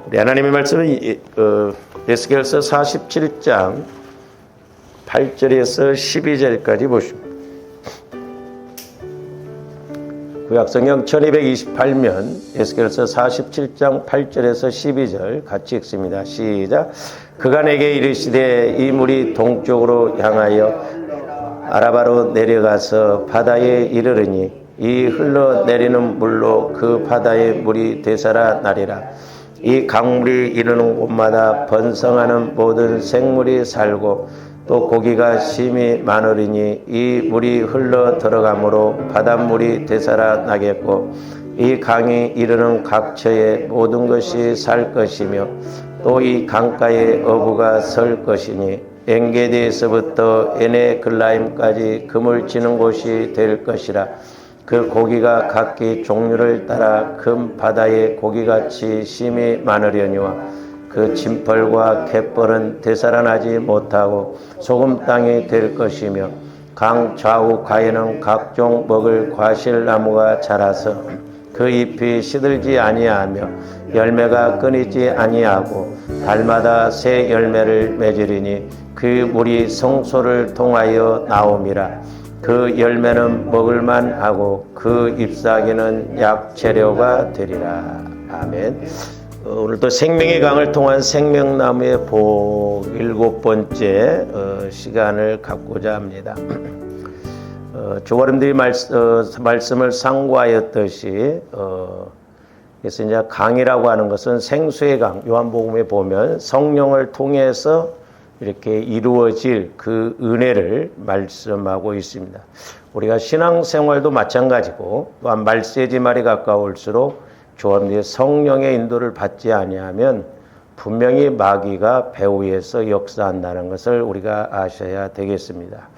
우리 하나님의 말씀은 에스겔서 47장 8절에서 12절까지 보십니다. 구약성경 1228면 에스겔서 47장 8절에서 12절 같이 읽습니다. 시작. 그가 내게 이르시되 이 물이 동쪽으로 향하여 아라바로 내려가서 바다에 이르르니 이 흘러내리는 물로 그 바다의 물이 되살아나리라. 이 강물이 이르는 곳마다 번성하는 모든 생물이 살고 또 고기가 심히 많으리니 이 물이 흘러 들어가므로 바닷물이 되살아나겠고 이 강이 이르는 각처에 모든 것이 살 것이며 또 이 강가에 어부가 설 것이니 엔게디에서부터 에네글라임까지 그물 치는 곳이 될 것이라. 그 고기가 각기 종류를 따라 큰 바다의 고기같이 심히 많으려니와 그 짐벌과 갯벌은 되살아나지 못하고 소금 땅이 될 것이며 강 좌우 가에는 각종 먹을 과실나무가 자라서 그 잎이 시들지 아니하며 열매가 끊이지 아니하고 달마다 새 열매를 맺으리니 그 물이 성소를 통하여 나옴이라. 그 열매는 먹을만 하고 그 잎사귀는 약재료가 되리라. 아멘. 오늘도 생명의 강을 통한 생명나무의 복 7번째 시간을 갖고자 합니다. 조가림들이 말씀을 상고하였듯이 그래서 이제 강이라고 하는 것은 생수의 강, 요한복음에 보면 성령을 통해서 이렇게 이루어질 그 은혜를 말씀하고 있습니다. 우리가 신앙생활도 마찬가지고 또한 말세지 말이 가까울수록 조합의 성령의 인도를 받지 아니하면 분명히 마귀가 배후에서 역사한다는 것을 우리가 아셔야 되겠습니다.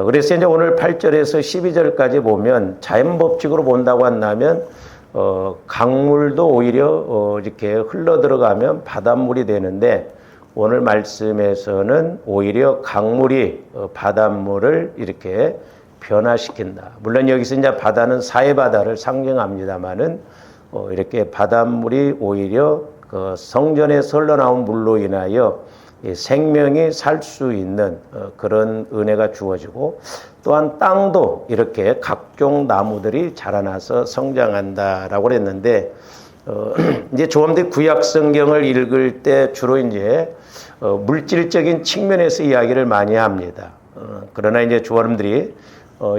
그래서 이제 오늘 8절에서 12절까지 보면 자연법칙으로 본다고 한다면 강물도 오히려 이렇게 흘러 들어가면 바닷물이 되는데 오늘 말씀에서는 오히려 강물이 바닷물을 이렇게 변화시킨다. 물론 여기서 이제 바다는 사해바다를 상징합니다만은 이렇게 바닷물이 오히려 그 성전에서 흘러나온 물로 인하여 생명이 살 수 있는 그런 은혜가 주어지고 또한 땅도 이렇게 각종 나무들이 자라나서 성장한다라고 그랬는데 이제 조함대 구약 성경을 읽을 때 주로 이제 물질적인 측면에서 이야기를 많이 합니다. 그러나 이제 조함들이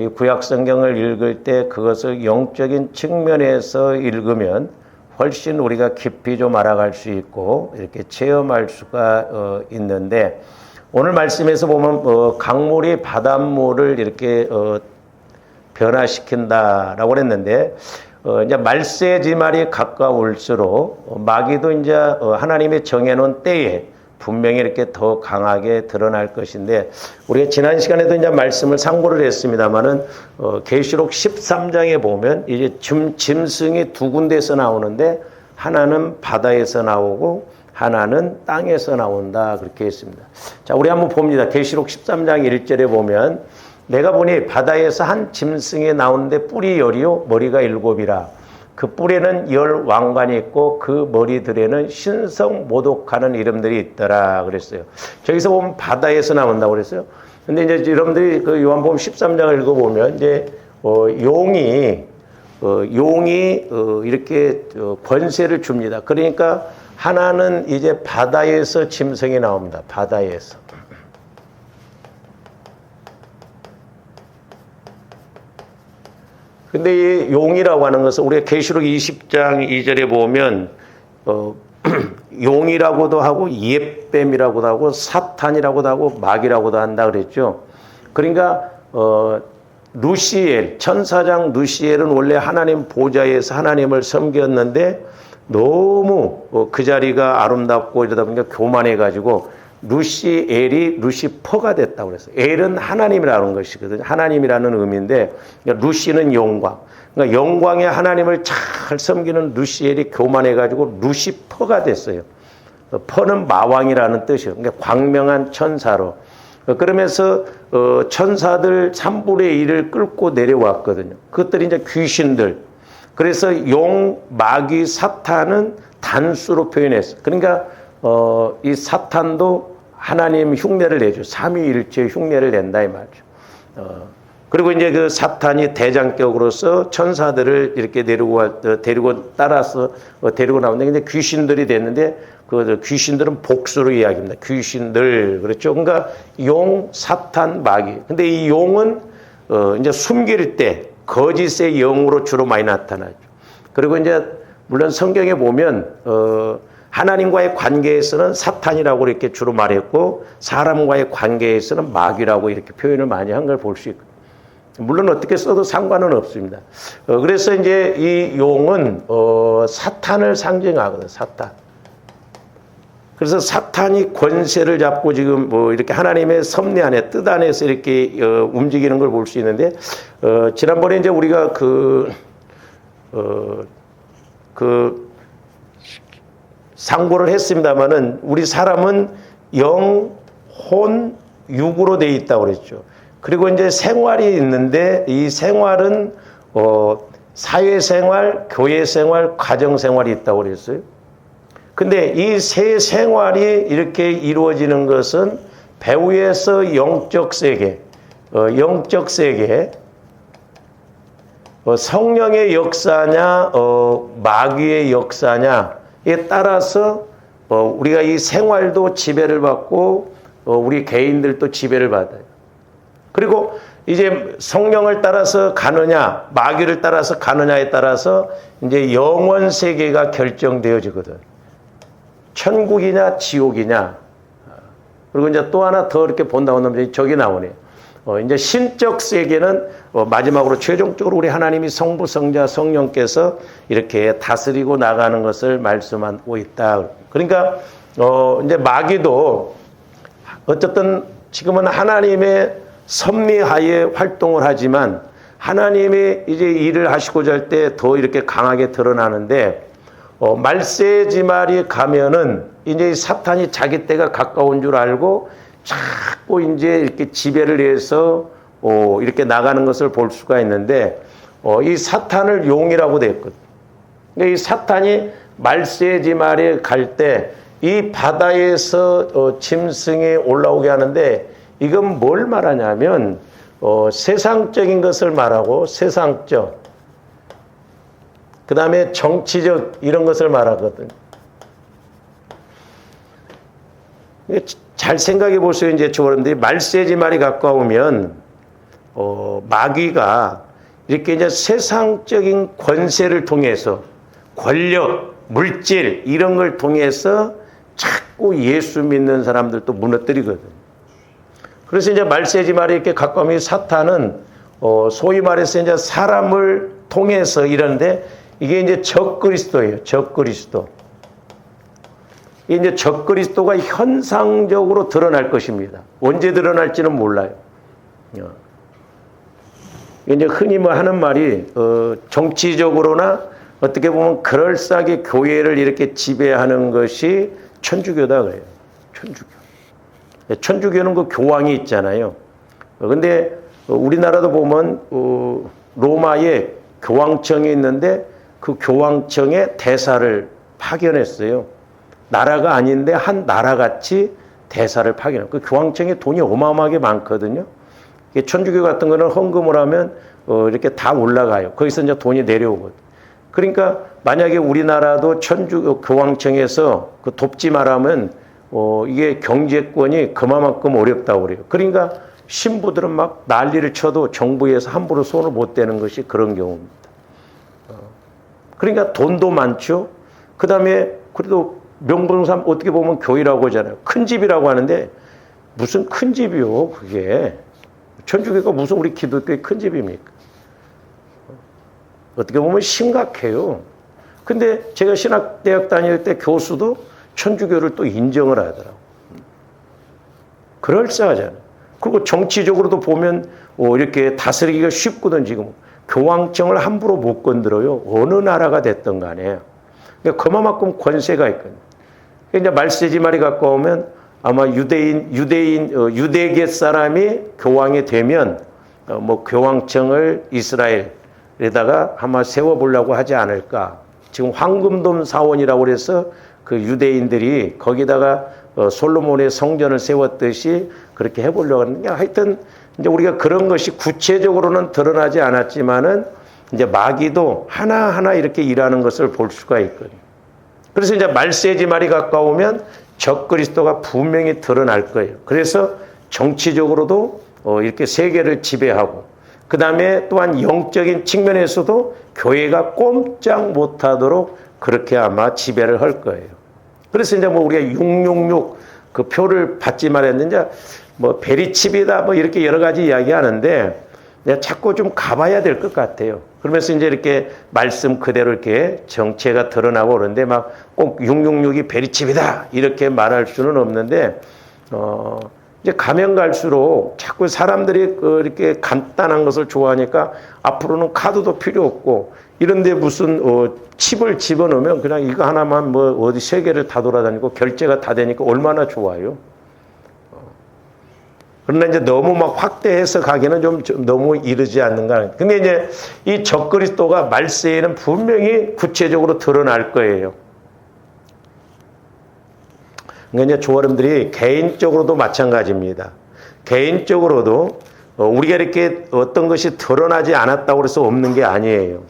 이 구약 성경을 읽을 때 그것을 영적인 측면에서 읽으면 훨씬 우리가 깊이 좀 알아갈 수 있고 이렇게 체험할 수가 있는데 오늘 말씀에서 보면 강물이 바닷물을 이렇게 변화시킨다라고 했는데 이제 말세지말이 가까울수록 마귀도 이제 하나님이 정해놓은 때에 분명히 이렇게 더 강하게 드러날 것인데 우리가 지난 시간에도 이제 말씀을 상고를 했습니다만은 계시록 13장에 보면 이제 짐승이 두 군데에서 나오는데 하나는 바다에서 나오고 하나는 땅에서 나온다 그렇게 했습니다. 자, 우리 한번 봅니다. 계시록 13장 1절에 보면 내가 보니 바다에서 한 짐승이 나오는데 뿔이 10이요 머리가 7이라. 그 뿔에는 10 왕관이 있고 그 머리들에는 신성 모독하는 이름들이 있더라 그랬어요. 저기서 보면 바다에서 나온다고 그랬어요. 근데 이제 여러분들이 그 요한복음 13장을 읽어보면 이제 용이 이렇게 권세를 줍니다. 그러니까 하나는 이제 바다에서 짐승이 나옵니다. 바다에서. 근데 이 용이라고 하는 것은 우리가 계시록 20장 2절에 보면 용이라고도 하고 옛뱀이라고도 하고 사탄이라고도 하고 마귀라고도 한다 그랬죠. 그러니까 루시엘 천사장 루시엘은 원래 하나님 보좌에서 하나님을 섬겼는데 너무 그 자리가 아름답고 이러다 보니까 교만해가지고 루시엘이 루시퍼가 됐다고 그랬어요. 엘은 하나님이라는 것이거든요. 하나님이라는 의미인데 루시는 영광. 그러니까 영광의 하나님을 잘 섬기는 루시엘이 교만해가지고 루시퍼가 됐어요. 퍼는 마왕이라는 뜻이에요. 그러니까 광명한 천사로. 그러면서 천사들 3분의 1을 끌고 내려왔거든요. 그것들이 이제 귀신들. 그래서 용, 마귀, 사탄은 단수로 표현했어. 그러니까 이 사탄도 하나님 흉내를 내죠. 삼위일체 흉내를 낸다 이 말이죠. 그리고 이제 그 사탄이 대장격으로서 천사들을 이렇게 데리고 따라서 데리고 나오는데, 근데 귀신들이 됐는데, 그 귀신들은 복수로 이야기합니다. 귀신들, 그렇죠. 그러니까 용, 사탄, 마귀. 근데 이 용은 이제 숨길 때 거짓의 영으로 주로 많이 나타나죠. 그리고 이제 물론 성경에 보면 하나님과의 관계에서는 사탄이라고 이렇게 주로 말했고, 사람과의 관계에서는 마귀라고 이렇게 표현을 많이 한 걸 볼 수 있고, 물론 어떻게 써도 상관은 없습니다. 그래서 이제 이 용은 사탄을 상징하거든, 사탄. 그래서 사탄이 권세를 잡고 지금 뭐 이렇게 하나님의 섭리 안에, 뜻 안에서 이렇게 움직이는 걸 볼 수 있는데, 지난번에 이제 우리가 상고를 했습니다만은, 우리 사람은 영, 혼, 육으로 되어 있다고 그랬죠. 그리고 이제 생활이 있는데, 이 생활은 사회생활, 교회생활, 가정생활이 있다고 그랬어요. 근데 이 세 생활이 이렇게 이루어지는 것은 배후에서 영적 세계, 성령의 역사냐, 마귀의 역사냐에 따라서 우리가 이 생활도 지배를 받고 우리 개인들도 지배를 받아요. 그리고 이제 성령을 따라서 가느냐, 마귀를 따라서 가느냐에 따라서 이제 영원 세계가 결정되어지거든. 천국이냐, 지옥이냐. 그리고 이제 또 하나 더 이렇게 본다고 하면 저기 나오네요. 이제 신적 세계는 마지막으로 최종적으로 우리 하나님이 성부, 성자, 성령께서 이렇게 다스리고 나가는 것을 말씀하고 있다. 그러니까 이제 마귀도 어쨌든 지금은 하나님의 섭리하에 활동을 하지만, 하나님이 이제 일을 하시고자 할 때 더 이렇게 강하게 드러나는데, 말세지말이 가면은 이제 사탄이 자기 때가 가까운 줄 알고 자꾸 이제 이렇게 지배를 해서 이렇게 나가는 것을 볼 수가 있는데, 이 사탄을 용이라고 됐거든. 이 사탄이 말세지말에 갈 때 이 바다에서 짐승이 올라오게 하는데, 이건 뭘 말하냐면 세상적인 것을 말하고, 세상적, 그 다음에 정치적 이런 것을 말하거든. 잘 생각해 보세요. 이제 여러분들이 말세지말이 가까우면 마귀가 이렇게 이제 세상적인 권세를 통해서, 권력, 물질 이런 걸 통해서 자꾸 예수 믿는 사람들도 무너뜨리거든. 그래서 이제 말세지말이 이렇게 가까우면 사탄은 소위 말해서 이제 사람을 통해서 이러는데, 이게 이제 적그리스도예요. 적그리스도. 이제 적그리스도가 현상적으로 드러날 것입니다. 언제 드러날지는 몰라요. 이제 흔히 뭐 하는 말이 정치적으로나 어떻게 보면 그럴싸하게 교회를 이렇게 지배하는 것이 천주교다 그래요. 천주교. 천주교는 그 교황이 있잖아요. 근데 우리나라도 보면 로마에 교황청이 있는데, 그 교황청에 대사를 파견했어요. 나라가 아닌데 한 나라같이 대사를 파견해요. 그 교황청에 돈이 어마어마하게 많거든요. 천주교 같은 거는 헌금을 하면 이렇게 다 올라가요. 거기서 이제 돈이 내려오거든요. 그러니까 만약에 우리나라도 천주교 교황청에서 그 돕지 말하면 이게 경제권이 그만큼 어렵다고 그래요. 그러니까 신부들은 막 난리를 쳐도 정부에서 함부로 손을 못 대는 것이 그런 경우입니다. 그러니까 돈도 많죠. 그 다음에 그래도 명분삼 어떻게 보면 교회라고 하잖아요. 큰 집이라고 하는데 무슨 큰 집이요, 그게. 천주교가 무슨 우리 기독교의 큰 집입니까? 어떻게 보면 심각해요. 근데 제가 신학대학 다닐 때 교수도 천주교를 또 인정을 하더라고요. 그럴싸하잖아요. 그리고 정치적으로도 보면 이렇게 다스리기가 쉽거든. 지금 교황청을 함부로 못 건드려요. 어느 나라가 됐든 간에. 그러니까 그만큼 권세가 있거든요. 그러니까 이제 말세지말이 가까우면 아마 유대계 사람이 교황이 되면 뭐 교황청을 이스라엘에다가 아마 세워보려고 하지 않을까. 지금 황금돔 사원이라고 그래서 그 유대인들이 거기다가 솔로몬의 성전을 세웠듯이 그렇게 해보려고 하는데, 하여튼 이제 우리가 그런 것이 구체적으로는 드러나지 않았지만은 이제 마귀도 하나하나 이렇게 일하는 것을 볼 수가 있거든요. 그래서 이제 말세지말이 가까우면 적그리스도가 분명히 드러날 거예요. 그래서 정치적으로도 이렇게 세계를 지배하고, 그 다음에 또한 영적인 측면에서도 교회가 꼼짝 못하도록 그렇게 아마 지배를 할 거예요. 그래서 이제 뭐 우리가 666 그 표를 받지 말았는데, 뭐 베리칩이다 뭐 이렇게 여러 가지 이야기하는데, 내가 자꾸 좀 가봐야 될 것 같아요. 그러면서 이제 이렇게 말씀 그대로 이렇게 정체가 드러나고 그러는데, 막 꼭 666이 베리칩이다 이렇게 말할 수는 없는데, 이제 가면 갈수록 자꾸 사람들이 이렇게 간단한 것을 좋아하니까 앞으로는 카드도 필요 없고, 이런데 무슨 칩을 집어넣으면 그냥 이거 하나만 뭐 어디 세계를 다 돌아다니고 결제가 다 되니까 얼마나 좋아요. 그러나 이제 너무 막 확대해서 가기는 좀 너무 이르지 않는가. 근데 이제 이 적그리스도가 말세에는 분명히 구체적으로 드러날 거예요. 그러니까 이제 조아름들이 개인적으로도 마찬가지입니다. 개인적으로도 우리가 이렇게 어떤 것이 드러나지 않았다고 해서 없는 게 아니에요.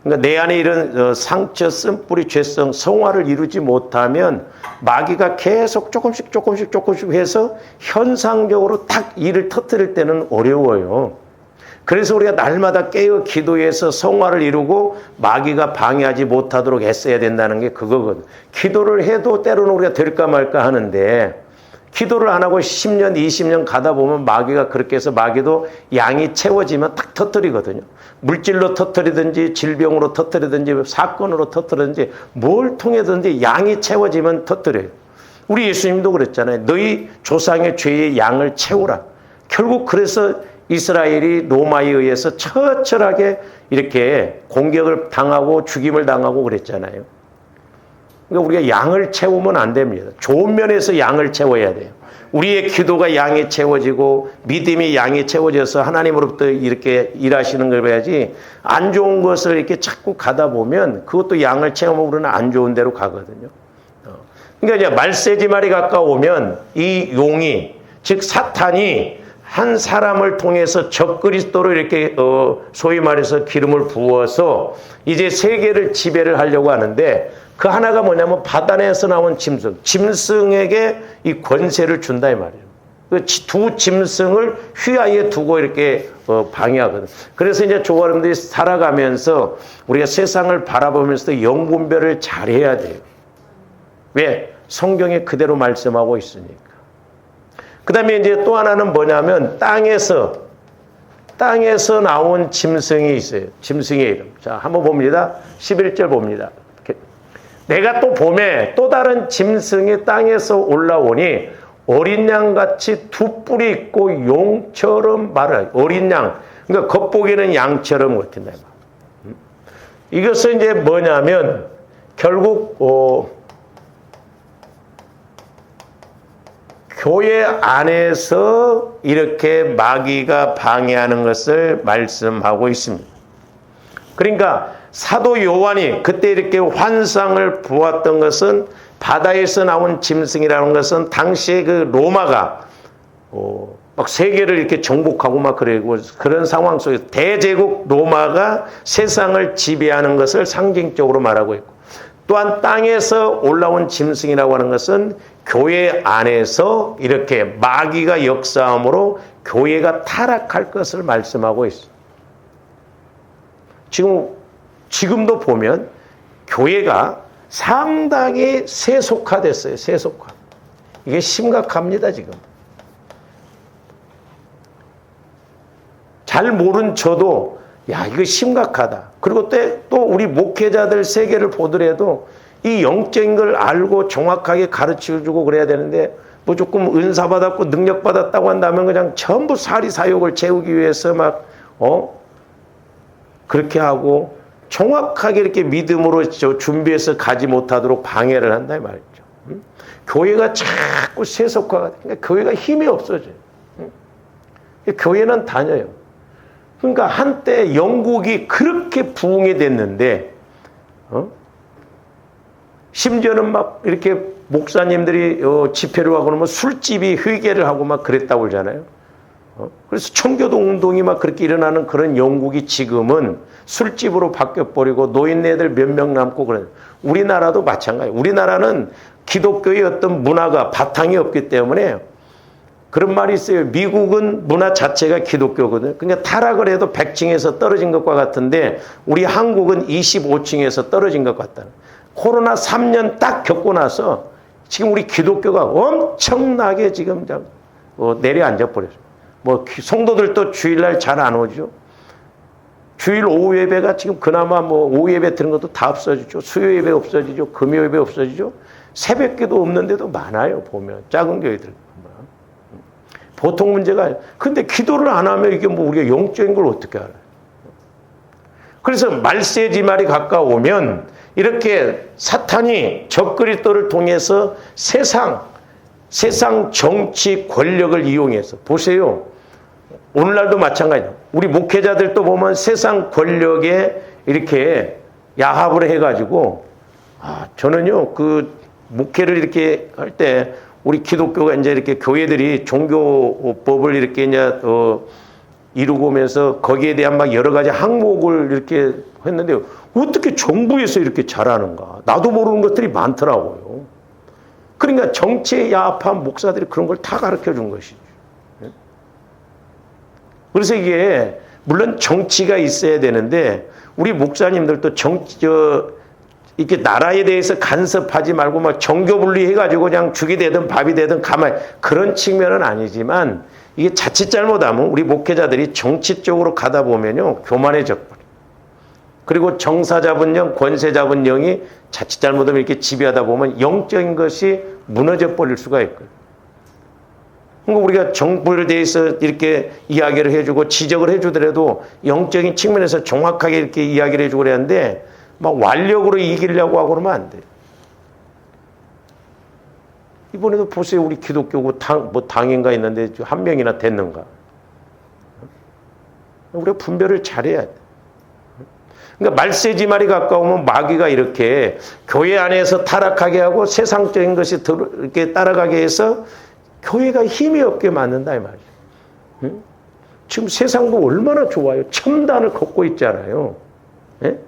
그러니까 내 안에 이런 상처, 쓴뿌리, 죄성, 성화를 이루지 못하면 마귀가 계속 조금씩 해서 현상적으로 딱 일을 터뜨릴 때는 어려워요. 그래서 우리가 날마다 깨어 기도해서 성화를 이루고 마귀가 방해하지 못하도록 애써야 된다는 게 그거거든. 기도를 해도 때로는 우리가 될까 말까 하는데, 기도를 안 하고 10년, 20년 가다 보면 마귀가 그렇게 해서 마귀도 양이 채워지면 딱 터뜨리거든요. 물질로 터뜨리든지 질병으로 터뜨리든지 사건으로 터뜨리든지 뭘 통해든지 양이 채워지면 터뜨려요. 우리 예수님도 그랬잖아요. 너희 조상의 죄의 양을 채우라. 결국 그래서 이스라엘이 로마에 의해서 처절하게 이렇게 공격을 당하고 죽임을 당하고 그랬잖아요. 그러니까 우리가 양을 채우면 안 됩니다. 좋은 면에서 양을 채워야 돼요. 우리의 기도가 양이 채워지고 믿음이 양이 채워져서 하나님으로부터 이렇게 일하시는 걸 봐야지, 안 좋은 것을 이렇게 자꾸 가다 보면 그것도 양을 채우면 우리는 안 좋은 데로 가거든요. 그러니까 이제 말세지말이 가까우면 이 용이, 즉 사탄이 한 사람을 통해서 적그리스도로 이렇게 소위 말해서 기름을 부어서 이제 세계를 지배를 하려고 하는데, 그 하나가 뭐냐면 바다에서 나온 짐승에게 이 권세를 준다 이 말이에요. 그 두 짐승을 휘하에 두고 이렇게 방해하거든. 그래서 이제 조화름들이 살아가면서 우리가 세상을 바라보면서 영분별을 잘해야 돼요. 왜? 성경에 그대로 말씀하고 있으니까. 그 다음에 이제 또 하나는 뭐냐면 땅에서 나온 짐승이 있어요. 짐승의 이름. 자, 한번 봅니다. 11절 봅니다. 내가 또 봄에 또 다른 짐승이 땅에서 올라오니 어린 양같이 두 뿔이 있고 용처럼 말을. 어린 양, 그러니까 겉보기는 양처럼 같은다. 이것은 이제 뭐냐면 결국 교회 안에서 이렇게 마귀가 방해하는 것을 말씀하고 있습니다. 그러니까 사도 요한이 그때 이렇게 환상을 보았던 것은, 바다에서 나온 짐승이라는 것은 당시에 그 로마가 막 세계를 이렇게 정복하고 막 그런 상황 속에서 대제국 로마가 세상을 지배하는 것을 상징적으로 말하고 있고, 또한 땅에서 올라온 짐승이라고 하는 것은 교회 안에서 이렇게 마귀가 역사함으로 교회가 타락할 것을 말씀하고 있어요. 지금도 보면 교회가 상당히 세속화됐어요. 세속화. 이게 심각합니다, 지금. 잘 모른 저도 야, 이거 심각하다. 그리고 또 우리 목회자들 세계를 보더라도 이 영적인 걸 알고 정확하게 가르쳐주고 그래야 되는데, 뭐 조금 은사 받았고 능력 받았다고 한다면 그냥 전부 사리사욕을 채우기 위해서 막 그렇게 하고 정확하게 이렇게 믿음으로 준비해서 가지 못하도록 방해를 한다 이 말이죠. 교회가 자꾸 세속화가, 그러니까 교회가 힘이 없어져요. 교회는 다녀요. 그러니까 한때 영국이 그렇게 부흥이 됐는데 심지어는 막 이렇게 목사님들이 집회를 하고 그러면 술집이 회개를 하고 막 그랬다고 그러잖아요. 그래서 청교도 운동이 막 그렇게 일어나는 그런 영국이 지금은 술집으로 바뀌어버리고 노인네들 몇 명 남고 그래. 우리나라도 마찬가지예요. 우리나라는 기독교의 어떤 문화가 바탕이 없기 때문에 그런 말이 있어요. 미국은 문화 자체가 기독교거든요. 그러니까 타락을 해도 100층에서 떨어진 것과 같은데 우리 한국은 25층에서 떨어진 것 같다. 코로나 3년 딱 겪고 나서 지금 우리 기독교가 엄청나게 지금 내려앉아 버렸어요. 뭐 성도들도 주일날 잘 안 오죠. 주일 오후 예배가 지금 그나마 뭐 오후 예배 드는 것도 다 없어지죠. 수요 예배 없어지죠. 금요 예배 없어지죠. 새벽기도 없는데도 많아요. 보면 작은 교회들. 보통 문제가 근데 기도를 안 하면 이게 뭐 우리가 영적인 걸 어떻게 알아요? 그래서 말세지말이 가까우면 이렇게 사탄이 적그리스도를 통해서 세상 정치 권력을 이용해서 보세요. 오늘날도 마찬가지예요. 우리 목회자들도 보면 세상 권력에 이렇게 야합을 해가지고 저는요 그 목회를 이렇게 할 때 우리 기독교가 이제 이렇게 교회들이 종교법을 이렇게 이제 이루고 오면서 거기에 대한 막 여러 가지 항목을 이렇게 했는데 어떻게 정부에서 이렇게 잘하는가? 나도 모르는 것들이 많더라고요. 그러니까 정치에 야합한 목사들이 그런 걸 다 가르쳐 준 것이죠. 그래서 이게 물론 정치가 있어야 되는데 우리 목사님들도 이렇게 나라에 대해서 간섭하지 말고 막 정교 분리해가지고 그냥 죽이 되든 밥이 되든 가만히 그런 측면은 아니지만 이게 자칫 잘못하면 우리 목회자들이 정치 쪽으로 가다 보면요 교만해져 버려. 그리고 정사 잡은 영, 권세 잡은 영이 자칫 잘못하면 이렇게 지배하다 보면 영적인 것이 무너져 버릴 수가 있거든요. 그러니까 우리가 정부에 대해서 이렇게 이야기를 해주고 지적을 해주더라도 영적인 측면에서 정확하게 이렇게 이야기를 해주고 그랬는데 막 완력으로 이기려고 하고 그러면 안 돼요. 이번에도 보세요. 우리 기독교고 당인가 있는데 한 명이나 됐는가. 우리가 분별을 잘해야 돼. 그러니까 말세지말이 가까우면 마귀가 이렇게 교회 안에서 타락하게 하고 세상적인 것이 이렇게 따라가게 해서 교회가 힘이 없게 만든다 이 말이죠. 응? 지금 세상도 얼마나 좋아요. 첨단을 걷고 있잖아요. 예?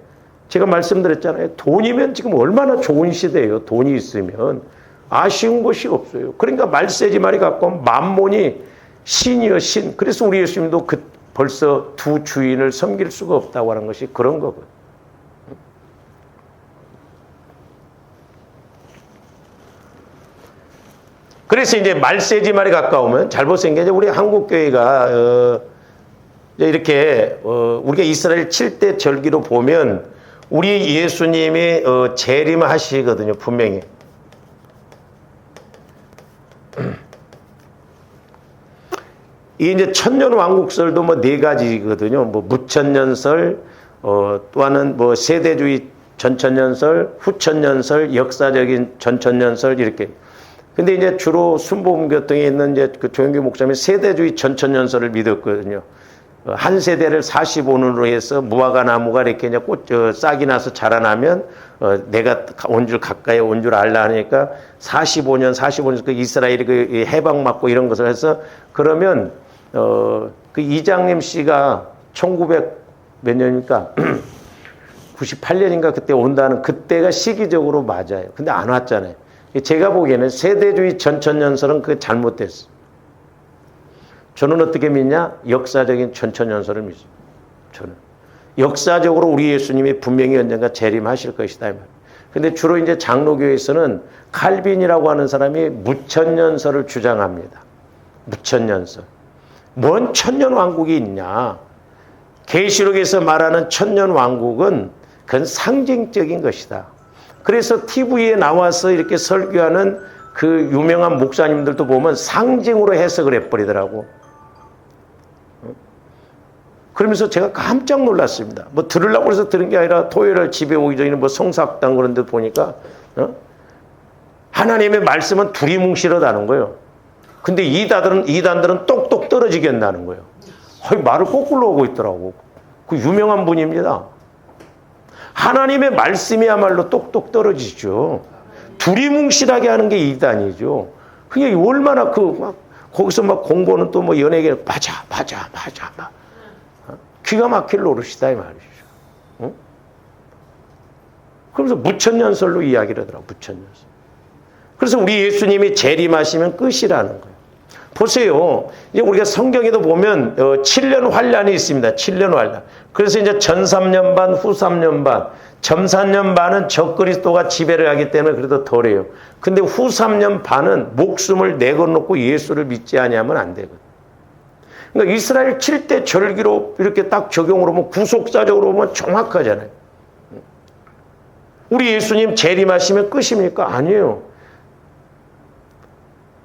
제가 말씀드렸잖아요. 돈이면 지금 얼마나 좋은 시대예요. 돈이 있으면. 아쉬운 것이 없어요. 그러니까 말세지말이 가까우면 만몬이 신이여 신. 그래서 우리 예수님도 벌써 두 주인을 섬길 수가 없다고 하는 것이 그런 거거든요. 그래서 이제 말세지말이 가까우면 잘못 생겨서 우리 한국교회가 이렇게 우리가 이스라엘 7대 절기로 보면 우리 예수님이 재림하시거든요. 분명히. 이게 이제 천년왕국설도 뭐 네 가지거든요. 뭐 무천년설, 또 하나는 뭐 세대주의 전천년설, 후천년설, 역사적인 전천년설 이렇게. 근데 이제 주로 순복음교통에 있는 이제 그 조영규 목사님이 세대주의 전천년설을 믿었거든요. 한 세대를 45년으로 해서 무화과 나무가 이렇게 이제 싹이 나서 자라나면 내가 온 줄 가까이 온 줄 알라 하니까 45년 그 이스라엘이 그 해방 맞고 이런 것을 해서 그러면 그 이장님 씨가 1900 몇 년입니까? 98년인가 그때 온다는 그때가 시기적으로 맞아요. 근데 안 왔잖아요. 제가 보기에는 세대주의 전천년설은 그게 잘못됐어. 저는 어떻게 믿냐? 역사적인 전천년설을 믿습니다. 저는 역사적으로 우리 예수님이 분명히 언젠가 재림하실 것이다. 근데 주로 이제 장로교에서는 칼빈이라고 하는 사람이 무천년설을 주장합니다. 무천년설. 뭔 천년왕국이 있냐? 계시록에서 말하는 천년왕국은 그건 상징적인 것이다. 그래서 TV에 나와서 이렇게 설교하는 그 유명한 목사님들도 보면 상징으로 해석을 해버리더라고. 그러면서 제가 깜짝 놀랐습니다. 뭐 들으려고 해서 들은 게 아니라 토요일 집에 오기 전에 뭐 성사학당 그런 데 보니까 하나님의 말씀은 두리뭉실하다는 거예요. 근데 이단들은 똑똑 떨어지겠다는 거예요. 말을 거꾸로 하고 있더라고. 그 유명한 분입니다. 하나님의 말씀이야말로 똑똑 떨어지죠. 두리뭉실하게 하는 게 이단이죠. 그게 얼마나 막 거기서 막 공부는 또 뭐 연예계 맞아 막 기가 막힐 노릇이다 이 말이죠. 응? 그러면서 무천년설로 이야기를 하더라고. 무천년설. 그래서 우리 예수님이 재림하시면 끝이라는 거예요. 보세요. 이제 우리가 성경에도 보면 7년 환란이 있습니다. 7년 환란. 그래서 이제 전 3년 반, 후 3년 반, 전 3년 반은 적그리스도가 지배를 하기 때문에 그래도 덜해요. 근데 후 3년 반은 목숨을 내걸놓고 예수를 믿지 아니하면 안 되거든요. 그러니까 이스라엘 7대 절기로 이렇게 딱 적용으로 보면 구속사적으로 보면 정확하잖아요. 우리 예수님 재림하시면 끝입니까? 아니에요.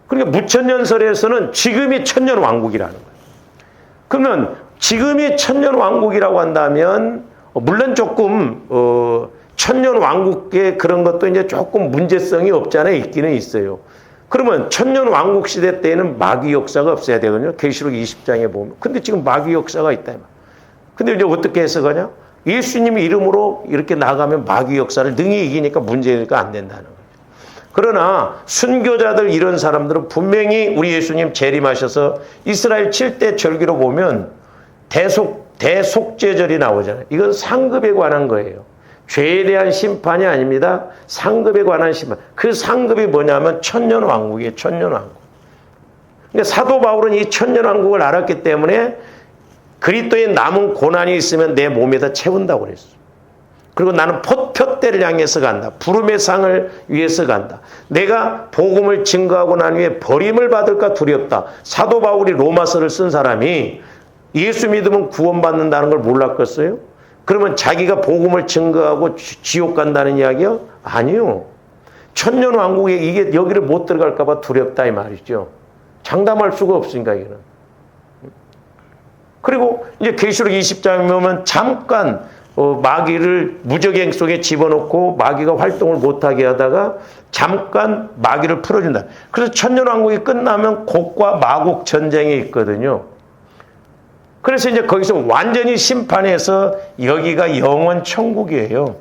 그러니까 무천년설에서는 지금이 천년왕국이라는 거예요. 그러면 지금이 천년왕국이라고 한다면 물론 조금 천년왕국의 그런 것도 이제 조금 문제성이 없잖아요. 있기는 있어요. 그러면 천년왕국 시대 때에는 마귀 역사가 없어야 되거든요. 계시록 20장에 보면. 근데 지금 마귀 역사가 있다. 근데 이제 어떻게 해석하냐? 예수님 이름으로 이렇게 나가면 마귀 역사를 능히 이기니까 문제가 안 된다는 거예요. 그러나 순교자들 이런 사람들은 분명히 우리 예수님 재림하셔서 이스라엘 7대 절기로 보면 대속죄절이 나오잖아요. 이건 상급에 관한 거예요. 죄에 대한 심판이 아닙니다. 상급에 관한 심판. 그 상급이 뭐냐면 천년왕국이에요. 천년왕국. 그러니까 사도 바울은 이 천년왕국을 알았기 때문에 그리스도에 남은 고난이 있으면 내 몸에다 채운다고 그랬어요. 그리고 나는 표대를 향해서 간다. 부름의 상을 위해서 간다. 내가 복음을 증거하고 난 후에 버림을 받을까 두렵다. 사도 바울이 로마서를 쓴 사람이 예수 믿으면 구원받는다는 걸 몰랐겠어요? 그러면 자기가 복음을 증거하고 지옥 간다는 이야기요? 아니요. 천년왕국에 이게 여기를 못 들어갈까 봐 두렵다 이 말이죠. 장담할 수가 없으니까 이거는. 그리고 이제 계시록 20장에 보면 잠깐 마귀를 무적행 속에 집어넣고 마귀가 활동을 못하게 하다가 잠깐 마귀를 풀어준다. 그래서 천년왕국이 끝나면 곡과 마곡 전쟁이 있거든요. 그래서 이제 거기서 완전히 심판해서 여기가 영원 천국이에요.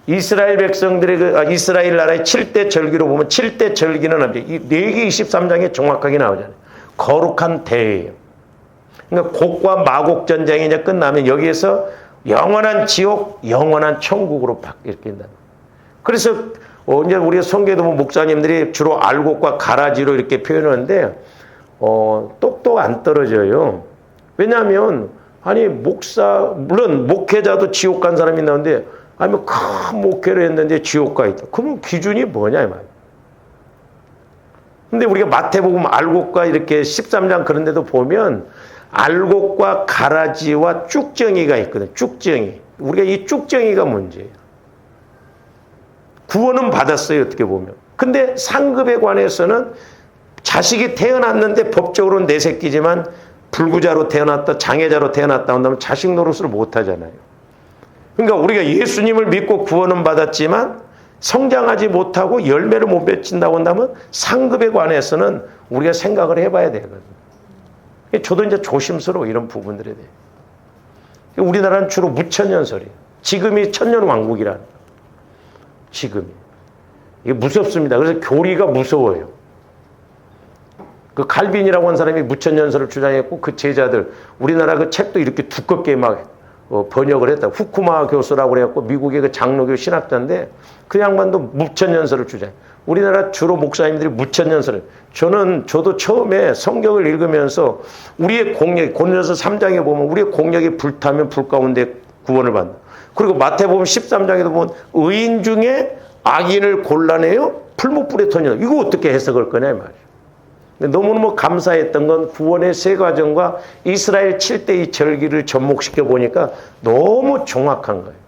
이스라엘 백성들의 이스라엘 나라의 7대 절기로 보면 7대 절기는 이 레위기 23장에 정확하게 나오잖아요. 거룩한 대회예요. 그러니까 곡과 마곡 전쟁이 이제 끝나면 여기에서 영원한 지옥, 영원한 천국으로 바뀐다. 그래서 이제 우리 성경에도 목사님들이 주로 알곡과 가라지로 이렇게 표현하는데 똑똑 안 떨어져요. 왜냐하면 아니 물론 목회자도 지옥 간 사람이 있는데 아니면 큰 목회를 했는데 지옥 가 있다. 그러면 기준이 뭐냐 이 말이에요. 근데 우리가 마태복음 알곡과 이렇게 13장 그런 데도 보면 알곡과 가라지와 쭉정이가 있거든. 쭉정이. 우리가 이 쭉정이가 문제예요. 구원은 받았어요. 어떻게 보면. 근데 상급에 관해서는 자식이 태어났는데 법적으로는 내 새끼지만 불구자로 태어났다, 장애자로 태어났다 한다면 자식 노릇을 못하잖아요. 그러니까 우리가 예수님을 믿고 구원은 받았지만 성장하지 못하고 열매를 못 맺힌다고 한다면 상급에 관해서는 우리가 생각을 해봐야 되거든요. 저도 이제 조심스러워 이런 부분들에 대해. 우리나라는 주로 무천년설이에요. 지금이 천년왕국이라는 거예요. 지금이. 이게 무섭습니다. 그래서 교리가 무서워요. 그 칼빈이라고 한 사람이 무천년설을 주장했고 그 제자들 우리나라 그 책도 이렇게 두껍게 막 번역을 했다. 후쿠마 교수라고 그래갖고 미국의 그 장로교 신학자인데 그 양반도 무천년설을 주장해. 우리나라 주로 목사님들이 무천년설을. 저도 처음에 성경을 읽으면서 우리의 공력, 고린도서 3장에 보면 우리의 공력이 불타면 불 가운데 구원을 받는다. 그리고 마태복음 13장에도 보면 의인 중에 악인을 골라내요 풀무불에 던진다. 이거 어떻게 해석할 거냐 이 말이에요. 너무너무 감사했던 건 구원의 세 과정과 이스라엘 7대 이 절기를 접목시켜 보니까 너무 정확한 거예요.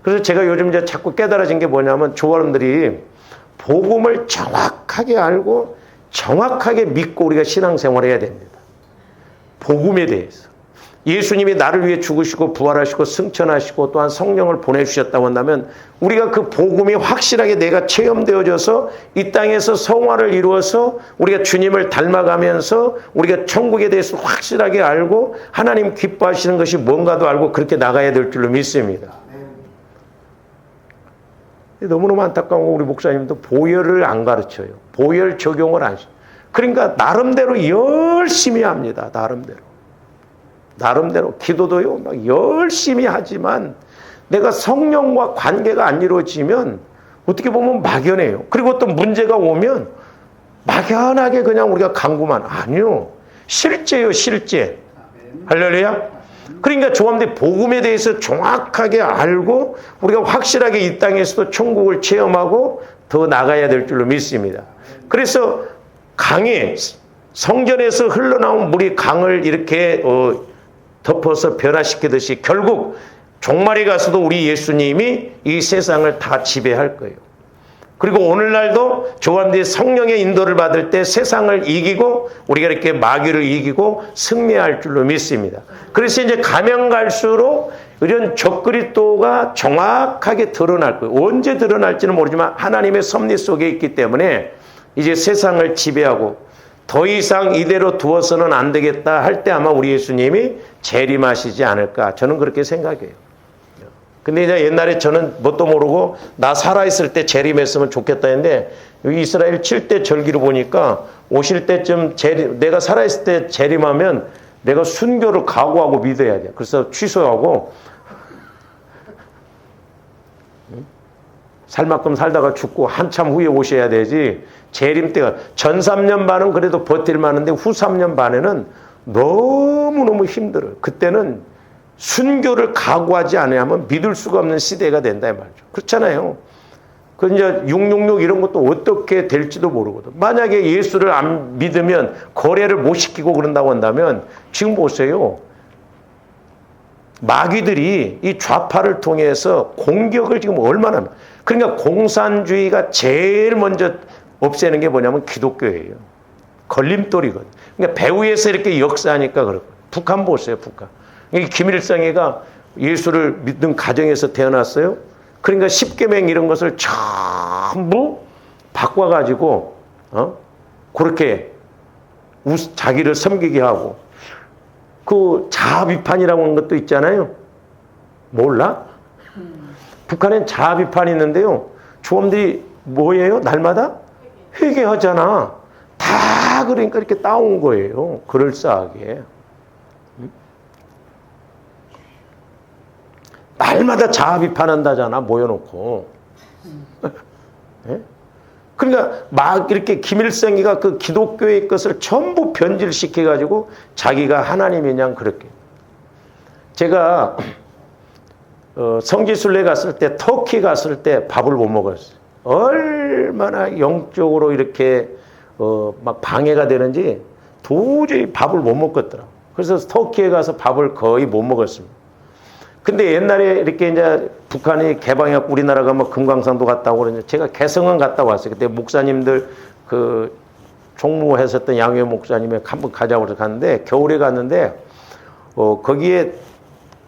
그래서 제가 요즘 이제 자꾸 깨달아진 게 뭐냐면 조원들이 복음을 정확하게 알고 정확하게 믿고 우리가 신앙생활을 해야 됩니다. 복음에 대해서. 예수님이 나를 위해 죽으시고 부활하시고 승천하시고 또한 성령을 보내주셨다고 한다면 우리가 그 복음이 확실하게 내가 체험되어져서 이 땅에서 성화를 이루어서 우리가 주님을 닮아가면서 우리가 천국에 대해서 확실하게 알고 하나님 기뻐하시는 것이 뭔가도 알고 그렇게 나가야 될 줄로 믿습니다. 너무너무 안타까운 거 우리 목사님도 보혈을 안 가르쳐요. 보혈 적용을 안 해요. 그러니까 나름대로 열심히 합니다. 나름대로 기도도요 막 열심히 하지만 내가 성령과 관계가 안 이루어지면 어떻게 보면 막연해요. 그리고 또 문제가 오면 막연하게 그냥 우리가 강구만. 아니요, 실제요, 실제. 할렐루야. 그러니까 조함대 복음에 대해서 정확하게 알고 우리가 확실하게 이 땅에서도 천국을 체험하고 더 나가야 될 줄로 믿습니다. 그래서 강에 성전에서 흘러나온 물이 강을 이렇게 덮어서 변화시키듯이 결국 종말에 가서도 우리 예수님이 이 세상을 다 지배할 거예요. 그리고 오늘날도 조함대 성령의 인도를 받을 때 세상을 이기고 우리가 이렇게 마귀를 이기고 승리할 줄로 믿습니다. 그래서 이제 가면 갈수록 이런 적그리스도가 정확하게 드러날 거예요. 언제 드러날지는 모르지만 하나님의 섭리 속에 있기 때문에 이제 세상을 지배하고 더 이상 이대로 두어서는 안 되겠다 할 때 아마 우리 예수님이 재림하시지 않을까 저는 그렇게 생각해요. 근데 이제 옛날에 저는 뭣도 모르고 나 살아있을 때 재림했으면 좋겠다 했는데 여기 이스라엘 7대 절기를 보니까 오실 때쯤 내가 살아있을 때 재림하면 내가 순교를 각오하고 믿어야 돼. 그래서 취소하고 살 만큼 살다가 죽고 한참 후에 오셔야 되지. 재림 때가 전 3년 반은 그래도 버틸 만한데 후 3년 반에는 너무너무 힘들어요. 그때는 순교를 각오하지 않으면 믿을 수가 없는 시대가 된다 이 말이죠. 그렇잖아요. 그 이제 666 이런 것도 어떻게 될지도 모르거든. 만약에 예수를 안 믿으면 거래를 못 시키고 그런다고 한다면 지금 보세요. 마귀들이 이 좌파를 통해서 공격을 지금 얼마나 합니까? 그러니까 공산주의가 제일 먼저 없애는 게 뭐냐면 기독교예요. 걸림돌이거든. 그러니까 배후에서 이렇게 역사하니까 그렇거든. 북한 보세요, 북한. 김일성이가 예수를 믿는 가정에서 태어났어요. 그러니까 십계명 이런 것을 전부 바꿔가지고 그렇게 자기를 섬기게 하고 그 자아비판이라고 하는 것도 있잖아요. 몰라? 북한엔 자아비판이 있는데요. 조함들이 뭐예요? 날마다 회개하잖아. 다 그러니까 이렇게 따온 거예요. 그럴싸하게. 날마다 자아 비판한다잖아, 모여놓고. 네? 그러니까 막 이렇게 김일성이가 그 기독교의 것을 전부 변질시켜가지고 자기가 하나님이냐 그렇게. 제가 성지순례 갔을 때, 터키 갔을 때 밥을 못 먹었어요. 얼마나 영적으로 이렇게 막 방해가 되는지 도저히 밥을 못 먹겠더라고요. 그래서 터키에 가서 밥을 거의 못 먹었습니다. 근데 옛날에 이렇게 이제 북한이 개방해갖고 우리나라가 뭐 금강산도 갔다 오고 그러는데 제가 개성은 갔다 왔어요. 그때 목사님들 그 총무했었던 양효 목사님이 한번 가자고 해서 갔는데 겨울에 갔는데 거기에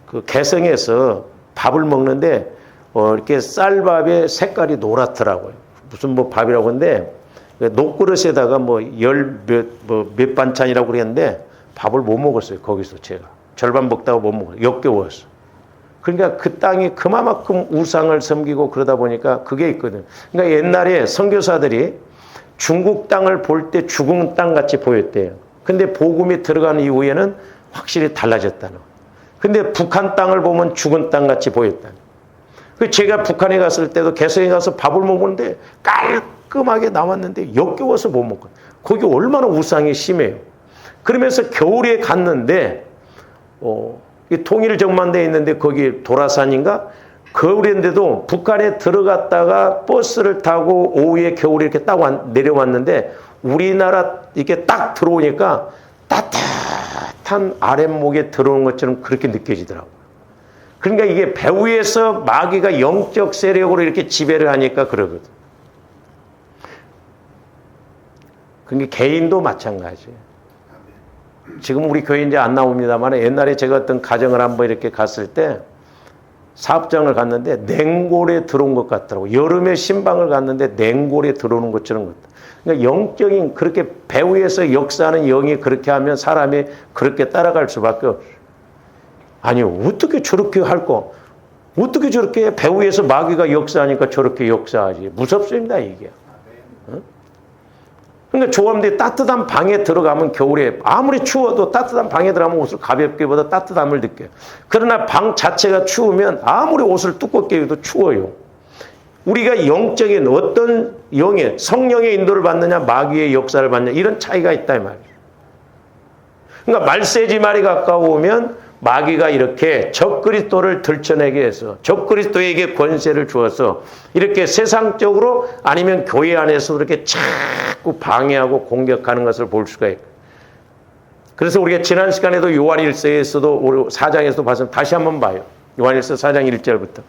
그 개성에서 밥을 먹는데 이렇게 쌀밥에 색깔이 노랗더라고요. 무슨 뭐 밥이라고 하는데 녹그릇에다가 몇 반찬이라고 그랬는데 밥을 못 먹었어요. 거기서 제가 절반 먹다가 못 먹어요. 역겨웠어. 그러니까 그 땅이 그만큼 우상을 섬기고 그러다 보니까 그게 있거든. 그러니까 옛날에 선교사들이 중국 땅을 볼 때 죽은 땅 같이 보였대요. 근데 복음이 들어간 이후에는 확실히 달라졌다는 거예요. 근데 북한 땅을 보면 죽은 땅 같이 보였다는 거예요. 제가 북한에 갔을 때도 개성에 가서 밥을 먹었는데 깔끔하게 나왔는데 역겨워서 못 먹거든요. 거기 얼마나 우상이 심해요. 그러면서 겨울에 갔는데 통일정만대에 있는데 거기 도라산인가? 겨울인데도 북한에 들어갔다가 버스를 타고 오후에 겨울에 이렇게 딱 내려왔는데 우리나라 이렇게 딱 들어오니까 따뜻한 아랫목에 들어오는 것처럼 그렇게 느껴지더라고요. 그러니까 이게 배후에서 마귀가 영적 세력으로 이렇게 지배를 하니까 그러거든. 그러니까 개인도 마찬가지예요. 지금 우리 교회 이제 안 나옵니다만 옛날에 제가 어떤 가정을 한번 이렇게 갔을 때 사업장을 갔는데 냉골에 들어온 것 같더라고요. 여름에 신방을 갔는데 냉골에 들어오는 것처럼 같다. 그러니까 영적인 그렇게 배후에서 역사하는 영이 그렇게 하면 사람이 그렇게 따라갈 수밖에 없어요. 아니 어떻게 저렇게 할 거? 어떻게 저렇게 배후에서 마귀가 역사하니까 저렇게 역사하지. 무섭습니다, 이게. 그러니까 조감대 따뜻한 방에 들어가면 겨울에 아무리 추워도 따뜻한 방에 들어가면 옷을 가볍게 입어도 따뜻함을 느껴요. 그러나 방 자체가 추우면 아무리 옷을 두껍게 입어도 추워요. 우리가 영적인 어떤 영의 성령의 인도를 받느냐 마귀의 역사를 받느냐 이런 차이가 있다 이 말이에요. 그러니까 말세지 말이 가까우면 마귀가 이렇게 적그리스도를 들춰내게 해서 적그리스도에게 권세를 주어서 이렇게 세상적으로 아니면 교회 안에서 이렇게 자꾸 방해하고 공격하는 것을 볼 수가 있고, 그래서 우리가 지난 시간에도 요한일서에서도 4장에서도 봤으면 다시 한번 봐요. 요한일서 4장 1절부터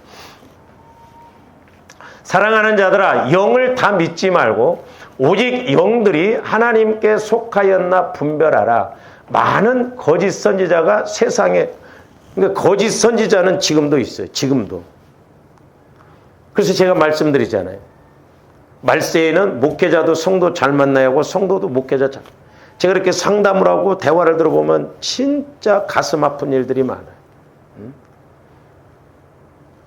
사랑하는 자들아 영을 다 믿지 말고 오직 영들이 하나님께 속하였나 분별하라. 많은 거짓 선지자가 세상에, 그러니까 거짓 선지자는 지금도 있어요. 지금도. 그래서 제가 말씀드리잖아요. 말세에는 목회자도 성도 잘 만나야 하고 성도도 목회자 잘. 제가 이렇게 상담을 하고 대화를 들어보면 진짜 가슴 아픈 일들이 많아요.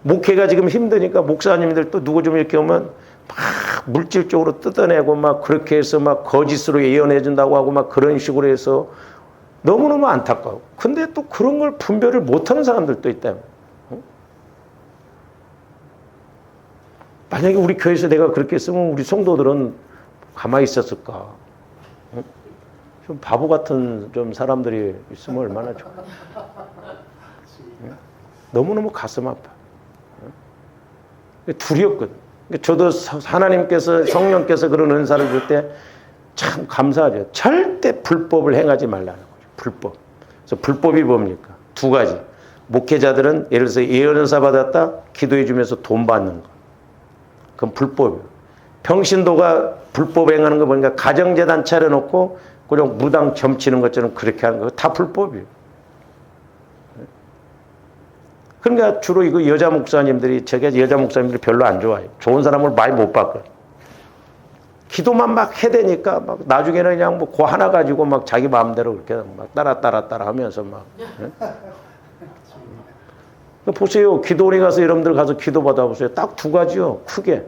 목회가 지금 힘드니까 목사님들 또 누구 좀 이렇게 오면 막 물질적으로 뜯어내고 막 그렇게 해서 막 거짓으로 예언해 준다고 하고 막 그런 식으로 해서 너무너무 안타까워. 근데 또 그런 걸 분별을 못하는 사람들도 있다. 만약에 우리 교회에서 내가 그렇게 했으면 우리 성도들은 가만히 있었을까? 좀 바보 같은 좀 사람들이 있으면 얼마나 좋아. 너무너무 가슴 아파. 두렵거든. 저도 하나님께서 성령께서 그런 은사를 줄 때 참 감사하죠. 절대 불법을 행하지 말라는 거죠. 불법. 그래서 불법이 뭡니까? 두 가지. 목회자들은 예를 들어서 예언사 받았다 기도해 주면서 돈 받는 거. 그건 불법이에요. 평신도가 불법 행하는 거 보니까 가정재단 차려놓고 그냥 무당 점치는 것처럼 그렇게 하는 거 다 불법이에요. 그러니까 주로 이거 여자 목사님들이, 제가 여자 목사님들이 별로 안 좋아해요. 좋은 사람을 많이 못 봤거든요. 기도만 막 해대니까 막 나중에는 그냥 뭐 그 하나 가지고 막 자기 마음대로 그렇게 막 따라 하면서 막. 네? 보세요. 기도원에 가서 여러분들 가서 기도 받아보세요. 딱 두 가지요. 크게.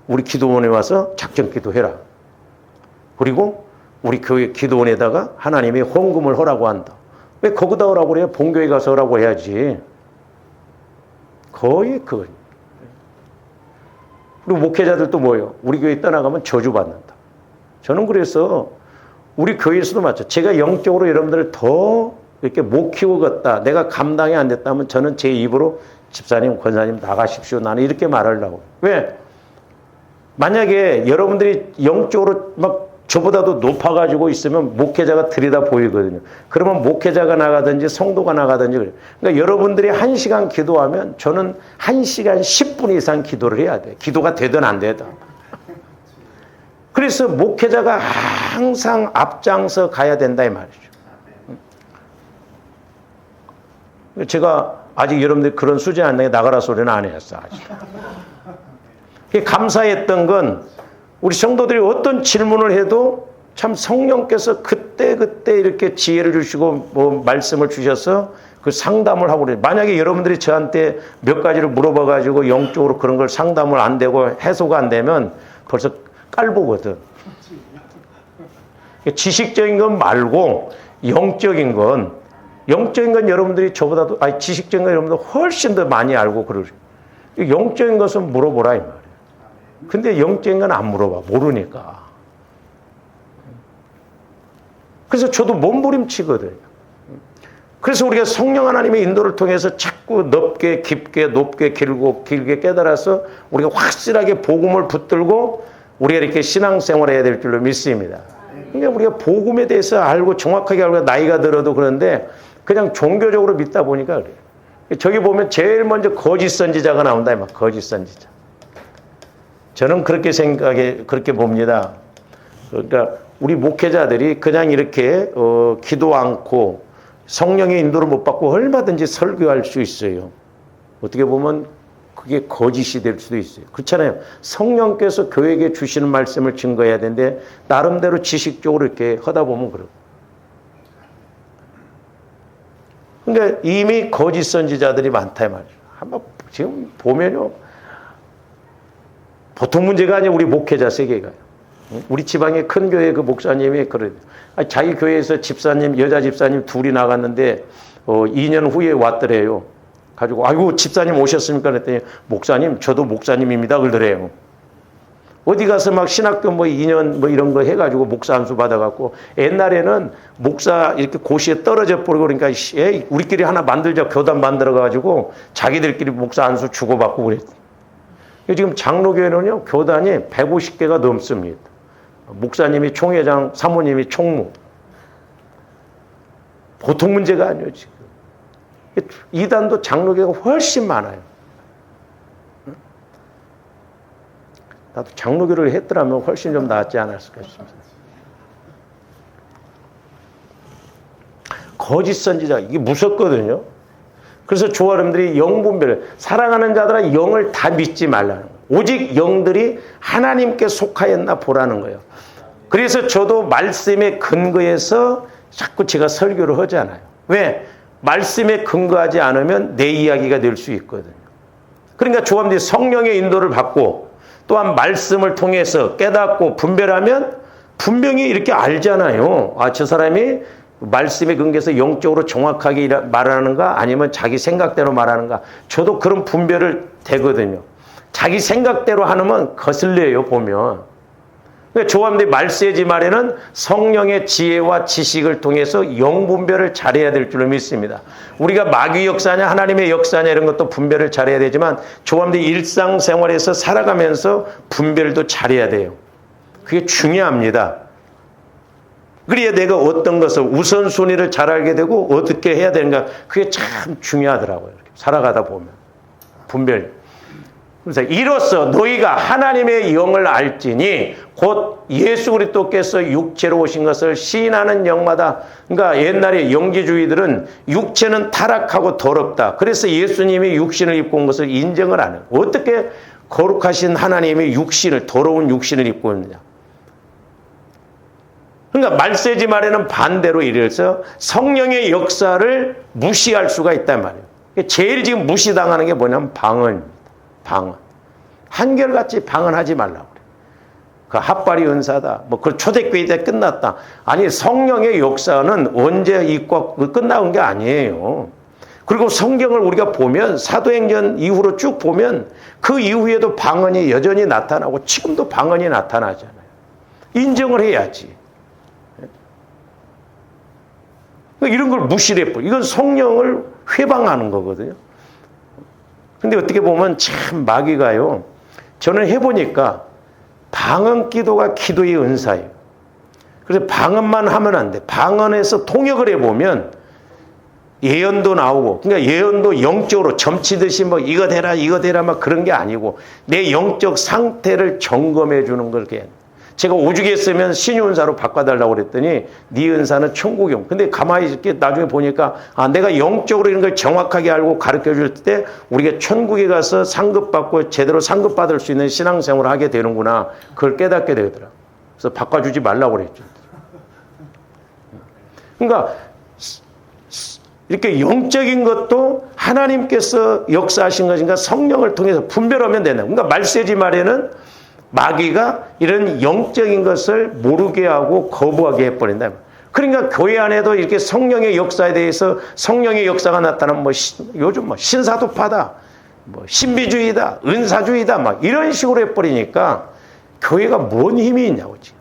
우리 기도원에 와서 작전 기도해라. 그리고 우리 교회 기도원에다가 하나님이 헌금을 하라고 한다. 왜 거기다 하라고 그래요? 본교회 가서 하라고 해야지. 거의 그거예요. 그리고 목회자들도 뭐예요? 우리 교회 떠나가면 저주받는다. 저는 그래서 우리 교회에서도 맞죠. 제가 영적으로 여러분들을 더 이렇게 못 키우겠다. 내가 감당이 안 됐다면 저는 제 입으로 집사님, 권사님 나가십시오. 나는 이렇게 말하려고. 왜? 만약에 여러분들이 영적으로 막 저보다도 높아가지고 있으면 목회자가 들이다 보이거든요. 그러면 목회자가 나가든지 성도가 나가든지 그래요. 그러니까 여러분들이 1시간 기도하면 저는 1시간 10분 이상 기도를 해야 돼요. 기도가 되든 안 되든. 그래서 목회자가 항상 앞장서 가야 된다 이 말이죠. 제가 아직 여러분들 그런 수준 안 나게 나가라 소리는 안 했어. 아직. 감사했던 건 우리 성도들이 어떤 질문을 해도 참 성령께서 그때 이렇게 지혜를 주시고 뭐 말씀을 주셔서 그 상담을 하고 그래요. 만약에 여러분들이 저한테 몇 가지를 물어봐 가지고 영적으로 그런 걸 상담을 안 되고 해소가 안 되면 벌써 깔보거든. 지식적인 건 말고 영적인 건 여러분들이 저보다도 지식적인 건 여러분들 훨씬 더 많이 알고 그러죠. 영적인 것은 물어보라 이 말이에요. 근데 영적인 건 안 물어봐. 모르니까. 그래서 저도 몸부림치거든요. 그래서 우리가 성령 하나님의 인도를 통해서 자꾸 넓게 깊게 높게 길게 깨달아서 우리가 확실하게 복음을 붙들고 우리가 이렇게 신앙생활을 해야 될 줄로 믿습니다. 그러니까 우리가 복음에 대해서 알고 정확하게 알고 나이가 들어도 그런데 그냥 종교적으로 믿다 보니까 그래요. 저기 보면 제일 먼저 거짓 선지자가 나온다. 막 거짓 선지자. 저는 그렇게 그렇게 봅니다. 그러니까 우리 목회자들이 그냥 이렇게 기도 않고 성령의 인도를 못 받고 얼마든지 설교할 수 있어요. 어떻게 보면 그게 거짓이 될 수도 있어요. 그렇잖아요. 성령께서 교회에게 주시는 말씀을 증거해야 되는데 나름대로 지식적으로 이렇게 하다 보면 그래요. 그러니까 이미 거짓 선지자들이 많다 이 말이에요. 한번 지금 보면요. 보통 문제가 아니에요. 우리 목회자 세계가. 우리 지방의 큰 교회 그 목사님이 그래. 자기 교회에서 집사님, 여자 집사님 둘이 나갔는데 2년 후에 왔더래요. 가지고 아이고 집사님 오셨습니까? 그랬더니 목사님 저도 목사님입니다. 그러더래요. 어디 가서 막 신학교 뭐 2년 뭐 이런 거 해가지고 목사 안수 받아갖고 옛날에는 목사 이렇게 고시에 떨어져 버리고 그러니까 우리끼리 하나 만들자 교단 만들어가지고 자기들끼리 목사 안수 주고받고 그랬어요. 지금 장로교회는요 교단이 150개가 넘습니다. 목사님이 총회장, 사모님이 총무. 보통 문제가 아니에요 지금. 이단도 장로교회가 훨씬 많아요. 나도 장로교를 했더라면 훨씬 좀 낫지 않았을까 싶습니다. 거짓 선지자 이게 무섭거든요. 그래서 조아름들이 영분별 사랑하는 자들은 영을 다 믿지 말라는 거예요. 오직 영들이 하나님께 속하였나 보라는 거예요. 그래서 저도 말씀에 근거해서 자꾸 제가 설교를 하잖아요. 왜? 말씀에 근거하지 않으면 내 이야기가 될 수 있거든요. 그러니까 조아름들이 성령의 인도를 받고 또한 말씀을 통해서 깨닫고 분별하면 분명히 이렇게 알잖아요. 아, 저 사람이 말씀에 근거해서 영적으로 정확하게 말하는가 아니면 자기 생각대로 말하는가. 저도 그런 분별을 되거든요. 자기 생각대로 하면 거슬려요 보면. 그러니까 조함대 말세지 말에는 성령의 지혜와 지식을 통해서 영분별을 잘해야 될 줄로 믿습니다. 우리가 마귀 역사냐 하나님의 역사냐 이런 것도 분별을 잘해야 되지만 조함대 일상생활에서 살아가면서 분별도 잘해야 돼요. 그게 중요합니다. 그래야 내가 어떤 것을 우선순위를 잘 알게 되고 어떻게 해야 되는가 그게 참 중요하더라고요. 이렇게 살아가다 보면 분별. 그래서 이로써 너희가 하나님의 영을 알지니 곧 예수 그리스도께서 육체로 오신 것을 시인하는 영마다. 그러니까 옛날에 영지주의들은 육체는 타락하고 더럽다. 그래서 예수님이 육신을 입고 온 것을 인정을 안 해요. 어떻게 거룩하신 하나님이 육신을 더러운 육신을 입고 있느냐. 그러니까 말세지 말에는 반대로 이래서 성령의 역사를 무시할 수가 있단 말이에요. 제일 지금 무시당하는 게 뭐냐면 방언입니다. 방언. 한결같이 방언하지 말라고 그래요. 그 핫바리 은사다. 뭐 그 초대교회 때 끝났다. 아니 성령의 역사는 언제 있고 끝나온 게 아니에요. 그리고 성경을 우리가 보면 사도행전 이후로 쭉 보면 그 이후에도 방언이 여전히 나타나고 지금도 방언이 나타나잖아요. 인정을 해야지. 이런 걸 무시를 해버려. 이건 성령을 회방하는 거거든요. 근데 어떻게 보면 참 마귀가요. 저는 해보니까 방언 기도가 기도의 은사예요. 그래서 방언만 하면 안 돼. 방언에서 통역을 해보면 예언도 나오고, 그러니까 예언도 영적으로 점치듯이 뭐 이거 되라 이거 되라 막 그런 게 아니고 내 영적 상태를 점검해 주는 걸 그냥. 제가 오죽 했으면 신유은사로 바꿔달라고 그랬더니 네 은사는 천국용. 근데 가만히 이렇게 나중에 보니까 아 내가 영적으로 이런 걸 정확하게 알고 가르쳐 줄 때 우리가 천국에 가서 상급받고 제대로 상급받을 수 있는 신앙생활을 하게 되는구나. 그걸 깨닫게 되더라. 그래서 바꿔주지 말라고 그랬죠. 그러니까 이렇게 영적인 것도 하나님께서 역사하신 것인가 성령을 통해서 분별하면 된다. 그러니까 말세지 말에는 마귀가 이런 영적인 것을 모르게 하고 거부하게 해버린다. 그러니까 교회 안에도 이렇게 성령의 역사에 대해서 성령의 역사가 나타나면 뭐 요즘 뭐 신사도파다, 뭐 신비주의다, 은사주의다 막 이런 식으로 해버리니까 교회가 뭔 힘이 있냐고 지금.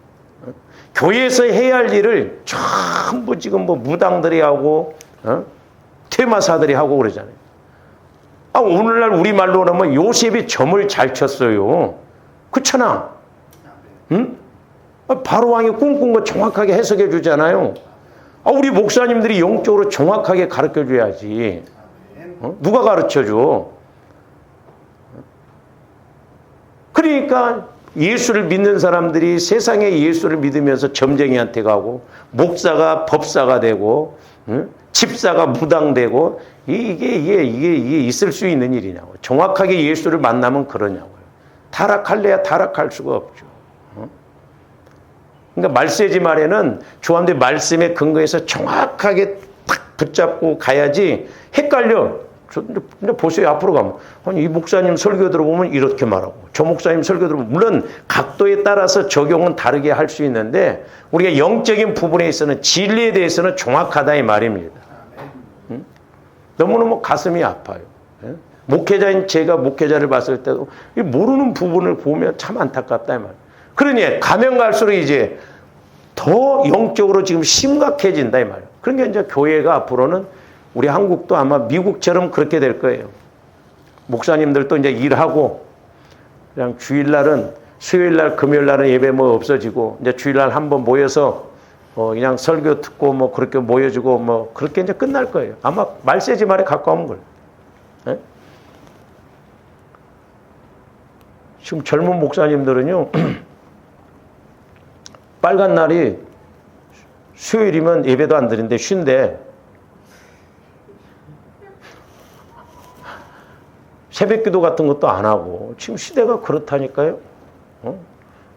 교회에서 해야 할 일을 전부 지금 뭐 무당들이 하고 퇴마사들이 하고 그러잖아요. 아, 오늘날 우리말로 그러면 요셉이 점을 잘 쳤어요. 그렇잖아. 응? 바로 왕이 꿈꾼 거 정확하게 해석해 주잖아요. 아, 우리 목사님들이 영적으로 정확하게 가르쳐 줘야지. 누가 가르쳐 줘? 그러니까 예수를 믿는 사람들이 세상에 예수를 믿으면서 점쟁이한테 가고 목사가 법사가 되고 집사가 무당되고 이게 있을 수 있는 일이냐고. 정확하게 예수를 만나면 그러냐고. 타락할래야 타락할 수가 없죠. 그러니까 말세지 말에는 조함대 말씀에 근거해서 정확하게 딱 붙잡고 가야지 헷갈려. 이제 보세요. 앞으로 가면. 아니, 이 목사님 설교 들어보면 이렇게 말하고, 저 목사님 설교 들어보면, 물론 각도에 따라서 적용은 다르게 할 수 있는데, 우리가 영적인 부분에 있어서는 진리에 대해서는 정확하다 이 말입니다. 응? 너무너무 가슴이 아파요. 예? 목회자인 제가 목회자를 봤을 때도 모르는 부분을 보면 참 안타깝다 이 말이에요. 그러니 가면 갈수록 이제 더 영적으로 지금 심각해진다 이 말이에요. 그러니까 이제 교회가 앞으로는 우리 한국도 아마 미국처럼 그렇게 될 거예요. 목사님들도 이제 일하고 그냥 주일날은 수요일날 금요일날은 예배 뭐 없어지고 이제 주일날 한번 모여서 그냥 설교 듣고 뭐 그렇게 모여주고 뭐 그렇게 이제 끝날 거예요. 아마 말세지 말에 가까운 걸. 네? 지금 젊은 목사님들은요. 빨간 날이 수요일이면 예배도 안 드리는데 쉰데 새벽기도 같은 것도 안 하고 지금 시대가 그렇다니까요.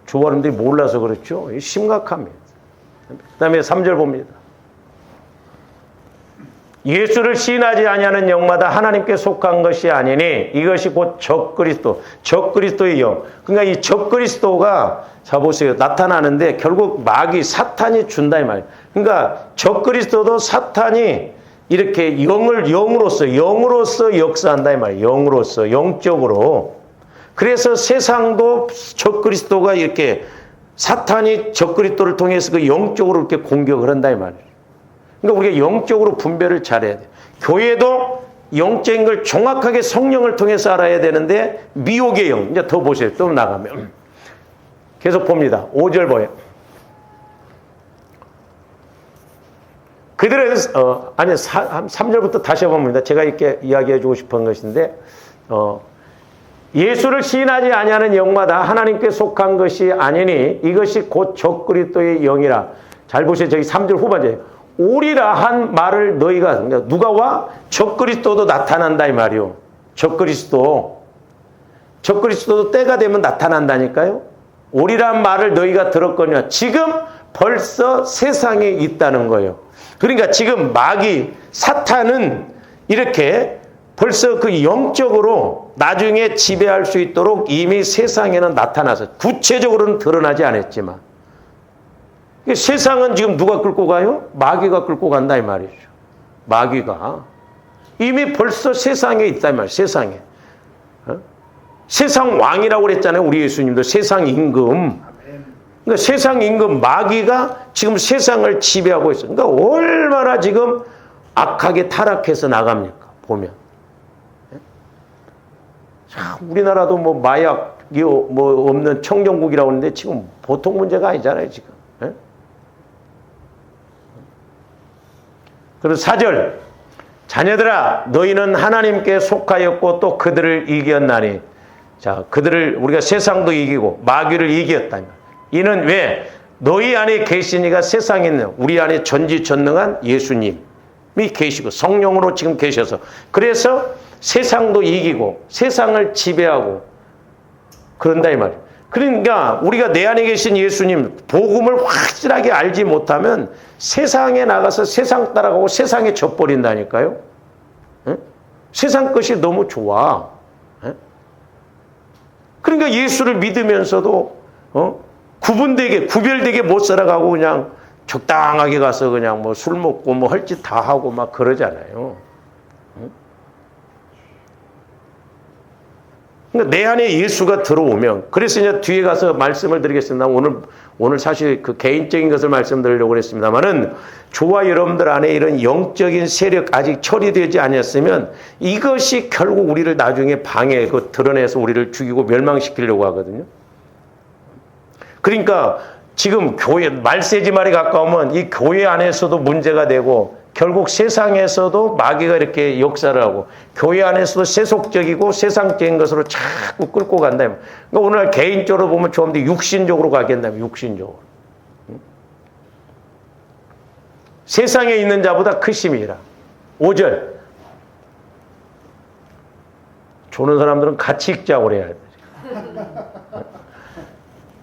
좋아하는데 몰라서 그렇죠. 심각합니다. 그 다음에 3절 봅니다. 예수를 시인하지 아니하는 영마다 하나님께 속한 것이 아니니 이것이 곧 적그리스도, 적그리스도의 영. 그러니까 이 적그리스도가 자 보세요. 나타나는데 결국 마귀 사탄이 준다 이 말이에요. 그러니까 적그리스도도 사탄이 이렇게 영으로서 역사한다 이 말이에요. 영으로서 영적으로. 그래서 세상도 적그리스도가 이렇게 사탄이 적그리스도를 통해서 그 영적으로 이렇게 공격을 한다 이 말이에요. 그러니까 우리가 영적으로 분별을 잘해야 돼요. 교회도 영적인 걸 정확하게 성령을 통해서 알아야 되는데 미혹의 영. 이제 더 보세요. 또 나가면 계속 봅니다. 5절 보여요. 그들은 3절부터 다시 해봅니다. 제가 이렇게 이야기해 주고 싶은 것인데 예수를 시인하지 아니하는 영마다 하나님께 속한 것이 아니니 이것이 곧 적그리스도의 영이라. 잘 보세요. 저기 3절 후반절에 오리라 한 말을 너희가 누가 와? 적그리스도도 나타난다 이 말이요. 적그리스도도 때가 되면 나타난다니까요. 오리란 말을 너희가 들었거니와 지금 벌써 세상에 있다는 거예요. 그러니까 지금 마귀, 사탄은 이렇게 벌써 그 영적으로 나중에 지배할 수 있도록 이미 세상에는 나타나서 구체적으로는 드러나지 않았지만 세상은 지금 누가 끌고 가요? 마귀가 끌고 간다 이 말이죠. 마귀가 이미 벌써 세상에 있다 이 말이에요. 세상에. 세상 왕이라고 그랬잖아요. 우리 예수님도 세상 임금. 그러니까 세상 임금 마귀가 지금 세상을 지배하고 있어요. 그러니까 얼마나 지금 악하게 타락해서 나갑니까? 보면. 자, 우리나라도 뭐 마약이 뭐 없는 청정국이라고 하는데 지금 보통 문제가 아니잖아요. 지금. 그래서 4절 자녀들아 너희는 하나님께 속하였고 또 그들을 이겼나니. 자, 그들을 우리가 세상도 이기고 마귀를 이겼다. 이는 왜? 너희 안에 계시니가 세상에 있는 우리 안에 전지전능한 예수님이 계시고 성령으로 지금 계셔서 그래서 세상도 이기고 세상을 지배하고 그런다 이 말이에요. 그러니까 우리가 내 안에 계신 예수님 복음을 확실하게 알지 못하면 세상에 나가서 세상 따라가고 세상에 져버린다니까요. 에? 세상 것이 너무 좋아. 에? 그러니까 예수를 믿으면서도 구별되게 못 살아가고 그냥 적당하게 가서 그냥 뭐 술 먹고 뭐 할 짓 다 하고 막 그러잖아요. 그러니까 내 안에 예수가 들어오면 그래서 이제 뒤에 가서 말씀을 드리겠습니다. 오늘 사실 그 개인적인 것을 말씀드리려고 했습니다만은 저와 여러분들 안에 이런 영적인 세력 아직 처리되지 않았으면 이것이 결국 우리를 나중에 드러내서 우리를 죽이고 멸망시키려고 하거든요. 그러니까 지금 교회 말세지 말에 가까우면 이 교회 안에서도 문제가 되고 결국 세상에서도 마귀가 이렇게 역사를 하고 교회 안에서도 세속적이고 세상적인 것으로 자꾸 끌고 간다. 그러니까 오늘 개인적으로 보면 좋은데 육신적으로 가겠다면 육신적으로. 세상에 있는 자보다 크심이라. 5절. 조는 사람들은 같이 읽자고 그래야 돼.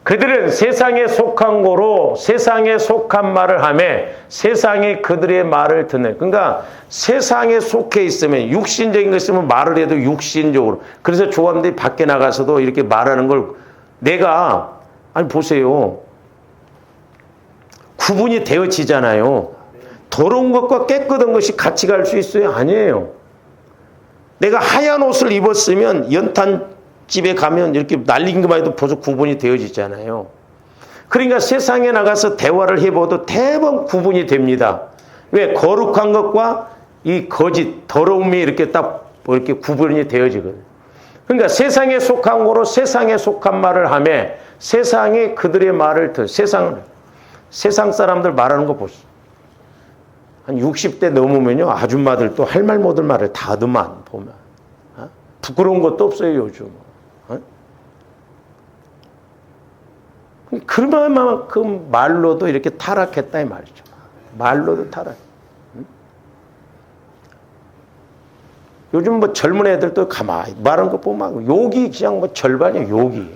그들은 세상에 속한 거로 세상에 속한 말을 하며 세상이 그들의 말을 듣는. 그러니까 세상에 속해 있으면 육신적인 거 있으면 말을 해도 육신적으로. 그래서 조합들이 밖에 나가서도 이렇게 말하는 걸 내가 아니 보세요. 구분이 되어지잖아요. 더러운 것과 깨끗한 것이 같이 갈 수 있어요? 아니에요. 내가 하얀 옷을 입었으면 연탄집에 가면 이렇게 날린 것만 해도 벌써 구분이 되어지잖아요. 그러니까 세상에 나가서 대화를 해봐도 대부분 구분이 됩니다. 왜? 거룩한 것과 이 거짓, 더러움이 이렇게 딱 이렇게 구분이 되어지거든요. 그러니까 세상에 속한 거로 세상에 속한 말을 하며 세상이 그들의 말을 세상 사람들 말하는 거 보시죠. 한 60대 넘으면요, 아줌마들도 할 말 못할 말을 다 하더만, 보면. 부끄러운 것도 없어요, 요즘. 그만큼 말로도 이렇게 타락했다, 이 말이죠. 말로도 타락. 요즘 뭐 젊은 애들도 가만히 말하는 거 보면 욕이 그냥 뭐 절반이에요, 욕이.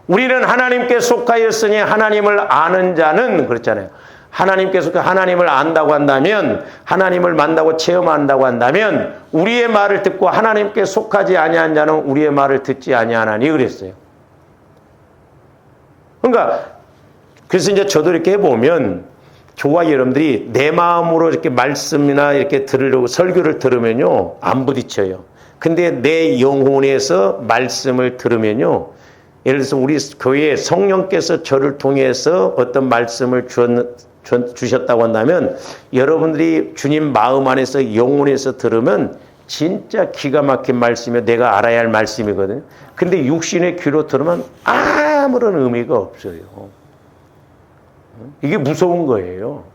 우리는 하나님께 속하였으니 하나님을 아는 자는 그렇잖아요. 하나님께서 하나님을 안다고 한다면, 하나님을 만나고 체험한다고 한다면 우리의 말을 듣고 하나님께 속하지 아니한 자는 우리의 말을 듣지 아니하나니 그랬어요. 그러니까 그래서 이제 저도 이렇게 해보면 저와 여러분들이 내 마음으로 이렇게 말씀이나 이렇게 들으려고 설교를 들으면요 안 부딪혀요. 근데 내 영혼에서 말씀을 들으면요, 예를 들어서 우리 교회에 성령께서 저를 통해서 어떤 말씀을 주셨다고 한다면 여러분들이 주님 마음 안에서 영혼에서 들으면 진짜 기가 막힌 말씀이며 내가 알아야 할 말씀이거든요. 근데 육신의 귀로 들으면 아무런 의미가 없어요. 이게 무서운 거예요.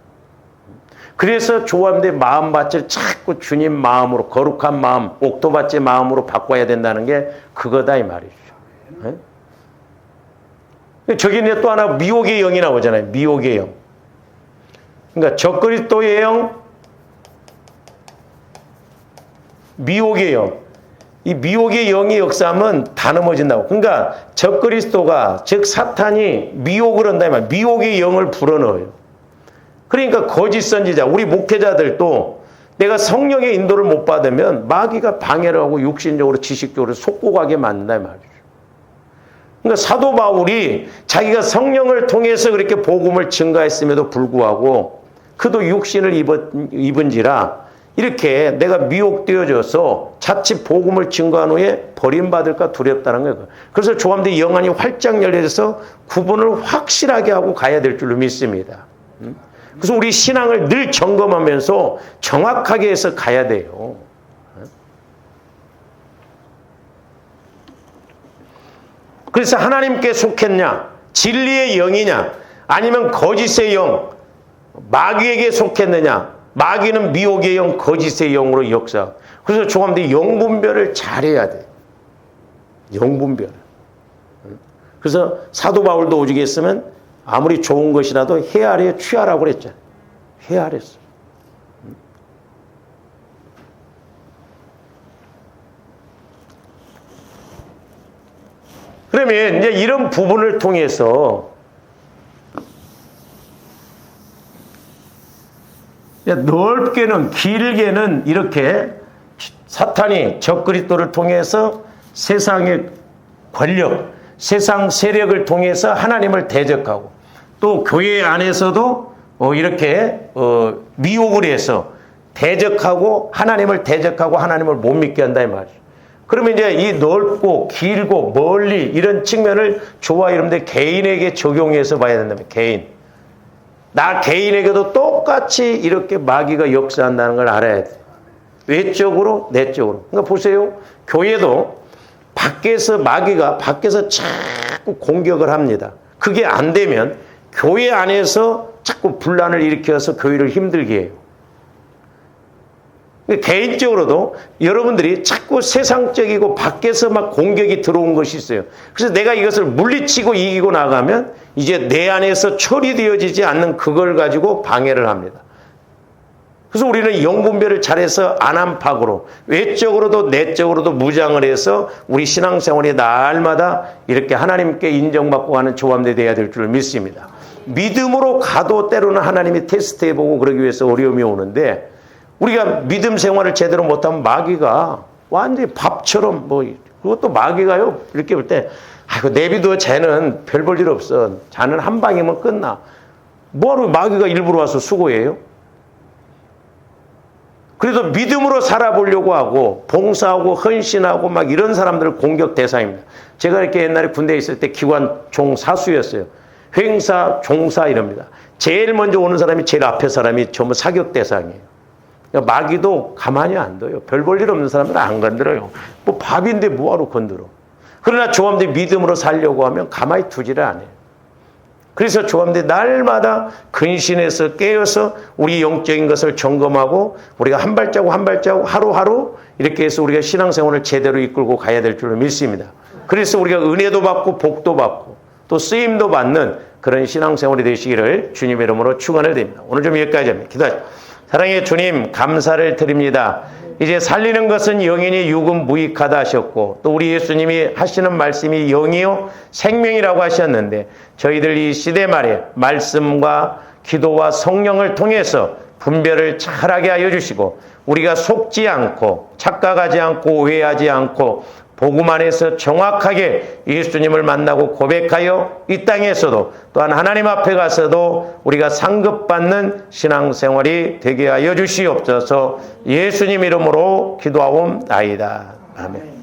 그래서 조합대 마음밭을 자꾸 주님 마음으로, 거룩한 마음, 옥토밭의 마음으로 바꿔야 된다는 게 그거다 이 말이죠. 저기 이제 또 하나 미혹의 영이 나오잖아요. 미혹의 영. 그러니까 적그리스도의 영, 미혹의 영. 이 미혹의 영이 역사하면 다 넘어진다고. 그러니까 적그리스도가, 즉 사탄이 미혹을 한다 말이야. 미혹의 영을 불어넣어요. 그러니까 거짓 선지자, 우리 목회자들도 내가 성령의 인도를 못 받으면 마귀가 방해를 하고 육신적으로 지식적으로 속고가게 만든다 말이죠. 그러니까 사도 바울이 자기가 성령을 통해서 그렇게 복음을 증가했음에도 불구하고 그도 육신을 입은지라 이렇게 내가 미혹되어져서 자칫 복음을 증거한 후에 버림받을까 두렵다는 거예요. 그래서 조함대 영안이 활짝 열려서 구분을 확실하게 하고 가야 될 줄로 믿습니다. 그래서 우리 신앙을 늘 점검하면서 정확하게 해서 가야 돼요. 그래서 하나님께 속했냐, 진리의 영이냐, 아니면 거짓의 영, 마귀에게 속했느냐. 마귀는 미혹의 영, 거짓의 영으로 역사. 그래서 조감대 영분별을 잘해야 돼. 영분별. 그래서 사도 바울도 오죽 했으면 아무리 좋은 것이라도 헤아려 취하라고 그랬잖아요. 헤아렸어. 그러면 이제 이런 부분을 통해서 넓게는, 길게는 이렇게 사탄이 적그리스도를 통해서 세상의 권력, 세상 세력을 통해서 하나님을 대적하고 또 교회 안에서도 이렇게 미혹을 해서 대적하고 하나님을 못 믿게 한다 이 말이죠. 그러면 이제 이 넓고 길고 멀리 이런 측면을 저와 여러분들 개인에게 적용해서 봐야 된다면 개인. 나 개인에게도 똑같이 이렇게 마귀가 역사한다는 걸 알아야 돼. 외적으로, 내적으로. 그러니까 보세요. 교회도 밖에서 마귀가 밖에서 자꾸 공격을 합니다. 그게 안 되면 교회 안에서 자꾸 분란을 일으켜서 교회를 힘들게 해요. 개인적으로도 여러분들이 자꾸 세상적이고 밖에서 막 공격이 들어온 것이 있어요. 그래서 내가 이것을 물리치고 이기고 나가면 이제 내 안에서 처리되어지지 않는 그걸 가지고 방해를 합니다. 그래서 우리는 영분별을 잘해서 안안팍으로 외적으로도 내적으로도 무장을 해서 우리 신앙생활이 날마다 이렇게 하나님께 인정받고 가는 조합대 돼야 될 줄 믿습니다. 믿음으로 가도 때로는 하나님이 테스트해보고 그러기 위해서 어려움이 오는데, 우리가 믿음 생활을 제대로 못하면 마귀가 완전히 밥처럼 그것도 마귀가요 이렇게 볼 때 아이고 내비둬, 쟤는 별 볼 일 없어, 자는 한 방이면 끝나. 뭐하러 마귀가 일부러 와서 수고해요? 그래도 믿음으로 살아보려고 하고 봉사하고 헌신하고 막 이런 사람들 공격 대상입니다. 제가 이렇게 옛날에 군대에 있을 때 기관 종사수였어요. 횡사, 종사 이럽니다. 제일 먼저 오는 사람이 제일 앞에 사람이 전부 사격 대상이에요. 그러니까 마귀도 가만히 안 둬요. 별 볼 일 없는 사람들은 안 건드려요. 뭐 밥인데 뭐하러 건드려. 그러나 조함들이 믿음으로 살려고 하면 가만히 두지를 않아요. 그래서 조함들이 날마다 근신해서 깨어서 우리 영적인 것을 점검하고 우리가 한 발자국 한 발자국 하루하루 이렇게 해서 우리가 신앙생활을 제대로 이끌고 가야 될 줄 믿습니다. 그래서 우리가 은혜도 받고 복도 받고 또 쓰임도 받는 그런 신앙생활이 되시기를 주님의 이름으로 축원을 드립니다. 오늘 좀 여기까지 합니다. 기도하죠. 사랑의 주님, 감사를 드립니다. 이제 살리는 것은 영이니 육은 무익하다 하셨고, 또 우리 예수님이 하시는 말씀이 영이요 생명이라고 하셨는데, 저희들 이 시대 말에 말씀과 기도와 성령을 통해서 분별을 잘하게 하여 주시고, 우리가 속지 않고 착각하지 않고 오해하지 않고 복음 안에서 정확하게 예수님을 만나고 고백하여 이 땅에서도 또한 하나님 앞에 가서도 우리가 상급받는 신앙생활이 되게 하여 주시옵소서. 예수님 이름으로 기도하옵나이다. 아멘.